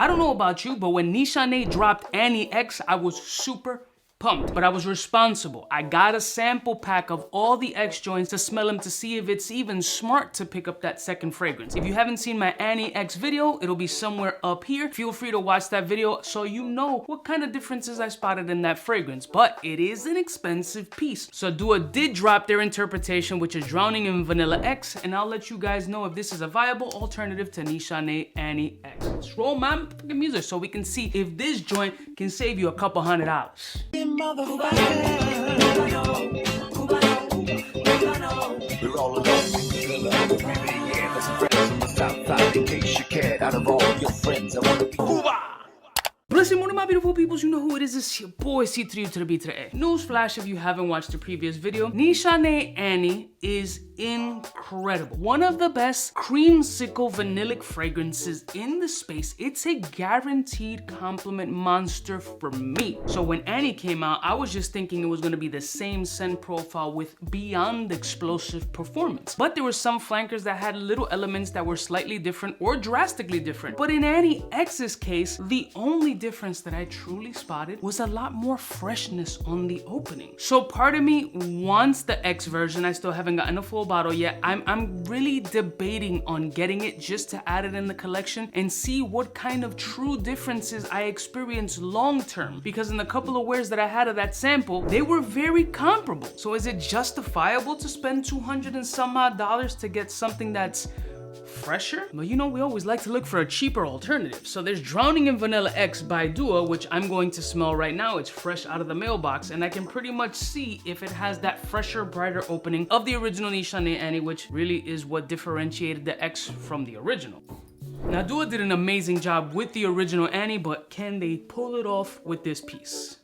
I don't know about you, but when Nishane dropped Annie X, I was super pumped, but I was responsible. I got a sample pack of all the X joints to smell them to see if it's even smart to pick up that second fragrance. If you haven't seen my Annie X video, it'll be somewhere up here. Feel free to watch that video so you know what kind of differences I spotted in that fragrance, but it is an expensive piece. So Dua did drop their interpretation, which is Drowning in Vanilla X, and I'll let you guys know if this is a viable alternative to Nishane Annie X. Let's roll my fucking music so we can see if this joint can save you a couple $100. We're all alone in the villa. We really yeah, there's some friends from the south side. In case you cared, out of all your friends, I wanna be Cuba. Listen, one of my beautiful peoples, you know who it is. It's your boy C3 to the B to the A. Newsflash if you haven't watched the previous video. Nishane Annie is incredible. One of the best creamsicle vanillic fragrances in the space. It's a guaranteed compliment monster for me. So when Annie came out, I was just thinking it was gonna be the same scent profile with beyond explosive performance. But there were some flankers that had little elements that were slightly different or drastically different. But in Annie X's case, the only difference that I truly spotted was a lot more freshness on the opening. So part of me wants the X version. I still haven't gotten a full bottle yet. I'm really debating on getting it just to add it in the collection and see what kind of true differences I experience long term. Because in the couple of wears that I had of that sample, they were very comparable. So is it justifiable to spend $200 and some odd to get something that's fresher? Well, you know, we always like to look for a cheaper alternative. So there's Drowning in Vanilla X by Dua, which I'm going to smell right now. It's fresh out of the mailbox, and I can pretty much see if it has that fresher, brighter opening of the original Nishane Annie, which really is what differentiated the X from the original. Now, Dua did an amazing job with the original Annie, but can they pull it off with this piece?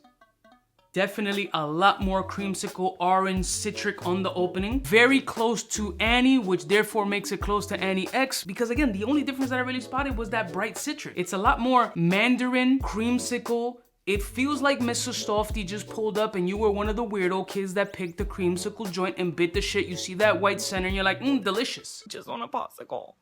Definitely a lot more creamsicle orange citric on the opening. Very close to Annie, which therefore makes it close to Annie X, because again, the only difference that I really spotted was that bright citric. It's a lot more mandarin, creamsicle. It feels like Mr. Softy just pulled up and you were one of the weirdo kids that picked the creamsicle joint and bit the shit. You see that white center and you're like, delicious. Just want a popsicle.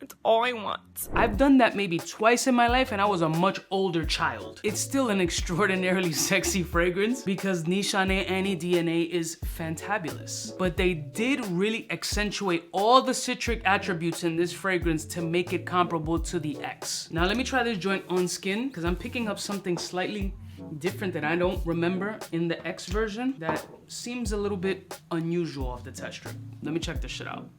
It's all I want. I've done that maybe twice in my life and I was a much older child. It's still an extraordinarily sexy fragrance because Nishane Annie DNA is fantabulous. But they did really accentuate all the citric attributes in this fragrance to make it comparable to the X. Now let me try this joint on skin because I'm picking up something slightly different that I don't remember in the X version that seems a little bit unusual off the test strip. Let me check this shit out.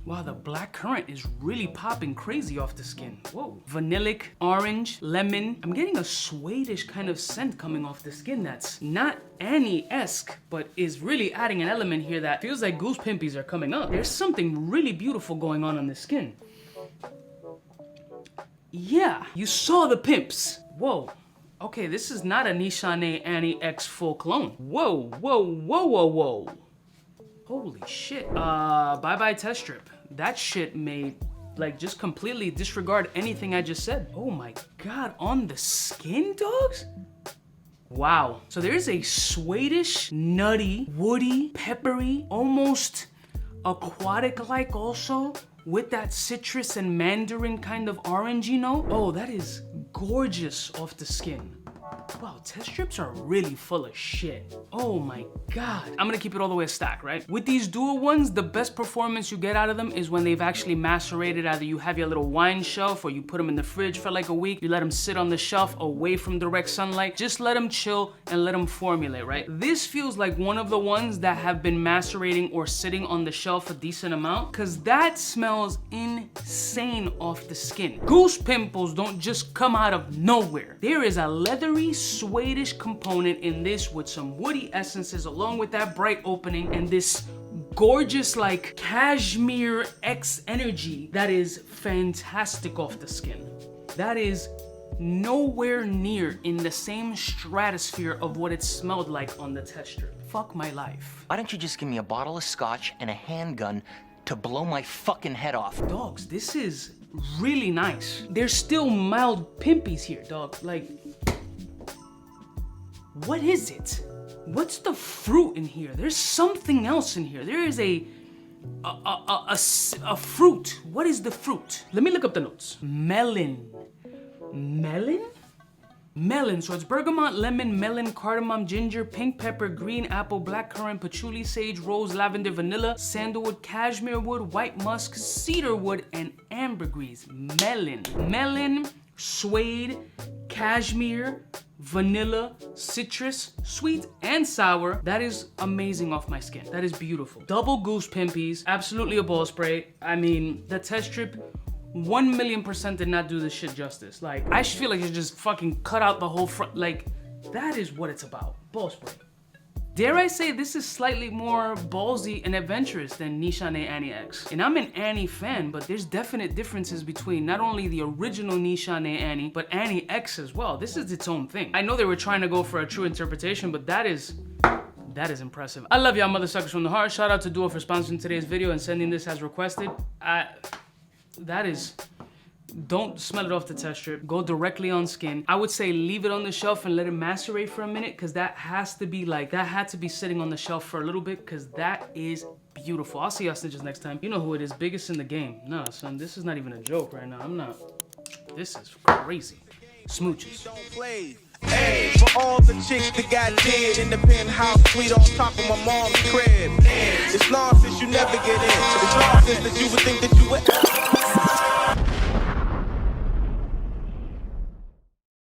Wow, the black currant is really popping crazy off the skin. Whoa. Vanillic, orange, lemon. I'm getting a suede-ish kind of scent coming off the skin that's not Annie-esque, but is really adding an element here that feels like goose pimpies are coming up. There's something really beautiful going on the skin. Yeah, you saw the pimps. Whoa. Okay, this is not a Nishane Annie X full clone. Whoa, whoa, whoa, whoa, whoa. Holy shit. Bye-bye test strip. That shit made, like, just completely disregard anything I just said. Oh my God, on the skin, dogs? Wow. So there's a suede-ish, nutty, woody, peppery, almost aquatic-like also, with that citrus and mandarin kind of orangey note. Oh, that is gorgeous off the skin. Wow, test strips are really full of shit. Oh my God. I'm gonna keep it all the way a stack, right? With these dual ones, the best performance you get out of them is when they've actually macerated. Either you have your little wine shelf or you put them in the fridge for like a week. You let them sit on the shelf away from direct sunlight. Just let them chill and let them formulate, right? This feels like one of the ones that have been macerating or sitting on the shelf a decent amount, because that smells insane off the skin. Goose pimples don't just come out of nowhere. There is a leathery, suede-ish component in this with some woody essences along with that bright opening and this gorgeous like cashmere X energy that is fantastic off the skin. That is nowhere near in the same stratosphere of what it smelled like on the test strip. Fuck my life. Why don't you just give me a bottle of scotch and a handgun to blow my fucking head off? Dogs, this is really nice. There's still mild pimpies here, dog. Like, what is it? What's the fruit in here? There's something else in here. There is a a fruit. What is the fruit? Let me look up the notes. Melon. Melon? Melon. So it's bergamot, lemon, melon, cardamom, ginger, pink pepper, green apple, blackcurrant, patchouli, sage, rose, lavender, vanilla, sandalwood, cashmere wood, white musk, cedar wood, and ambergris. Melon. Melon, suede, cashmere, vanilla, citrus, sweet and sour. That is amazing off my skin. That is beautiful. Double goose pimpies, absolutely a ball spray. I mean, the test strip 1,000,000% did not do this shit justice. Like, I just feel like it's just fucking cut out the whole front. Like, that is what it's about. Ball spray. Dare I say this is slightly more ballsy and adventurous than Nishane Annie X. And I'm an Annie fan, but there's definite differences between not only the original Nishane Annie, but Annie X as well. This is its own thing. I know they were trying to go for a true interpretation, but that is impressive. I love y'all motherfuckers from the heart. Shout out to Duo for sponsoring today's video and sending this as requested. Don't smell it off the test strip. Go directly on skin. I would say leave it on the shelf and let it macerate for a minute, because that has to be like, that had to be sitting on the shelf for a little bit, because that is beautiful. I'll see y'all snitches next time. You know who it is, biggest in the game. No, son, this is not even a joke right now. This is crazy. Smooches. Hey, for all the chicks that got dead in the penthouse suite on top of my mom's crib. It's long since you never get in. It's long since that you would think that you would